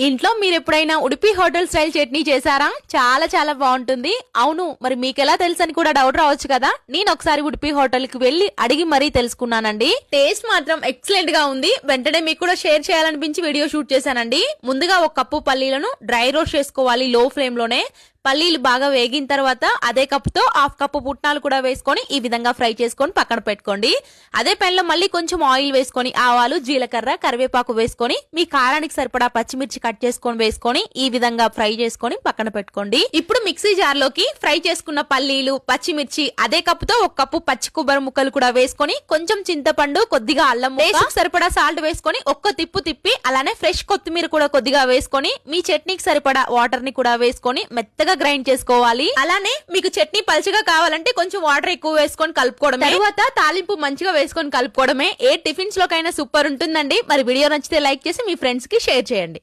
ఇంట్లో మీరు ఎప్పుడైనా ఉడిపి హోటల్ స్టైల్ చట్నీ చేశారా? చాలా చాలా బాగుంటుంది. అవును, మరి మీకెలా తెలుసని కూడా డౌట్ రావచ్చు కదా. నేను ఒకసారి ఉడిపి హోటల్ కి వెళ్లి అడిగి మరీ తెలుసుకున్నానండి. టేస్ట్ మాత్రం ఎక్సలెంట్ గా ఉంది. వెంటనే మీకు కూడా షేర్ చేయాలనిపించి వీడియో షూట్ చేశానండి. ముందుగా ఒక కప్పు పల్లీలను డ్రై రోస్ట్ చేసుకోవాలి లో ఫ్లేమ్ లోనే. పల్లీలు బాగా వేగిన తర్వాత అదే కప్పుతో హాఫ్ కప్పు పుట్నాలు కూడా వేసుకొని ఈ విధంగా ఫ్రై చేసుకొని పక్కన పెట్టుకోండి. అదే పెన్ లో మళ్ళీ కొంచెం ఆయిల్ వేసుకొని ఆవాలు, జీలకర్ర, కరివేపాకు వేసుకొని మీ కారానికి సరిపడా పచ్చిమిర్చి కట్ చేసుకొని వేసుకొని ఈ విధంగా ఫ్రై చేసుకొని పక్కన పెట్టుకోండి. ఇప్పుడు మిక్సీ జార్ లోకి ఫ్రై చేసుకున్న పల్లీలు, పచ్చిమిర్చి అదే కప్పుతో ఒక కప్పు పచ్చి కొబ్బరి ముక్కలు కూడా వేసుకొని కొంచెం చింతపండు, కొద్దిగా అల్లం ముక్క, సరిపడా సాల్ట్ వేసుకొని ఒక్క తిప్పు తిప్పి అలానే ఫ్రెష్ కొత్తిమీర కూడా కొద్దిగా వేసుకొని మీ చట్నీకి సరిపడా వాటర్ ని కూడా వేసుకొని మెత్తగా గ్రైండ్ చేసుకోవాలి. అలానే మీకు చట్నీ పల్చగా కావాలంటే కొంచెం వాటర్ ఎక్కువ వేసుకొని కలుపుకోవడమే. తర్వాత తాలింపు మంచిగా వేసుకొని కలుపుకోవడమే. ఏ టిఫిన్స్ లోకైనా సూపర్ ఉంటుందండి. మరి వీడియో నచ్చితే లైక్ చేసి మీ ఫ్రెండ్స్ కి షేర్ చేయండి.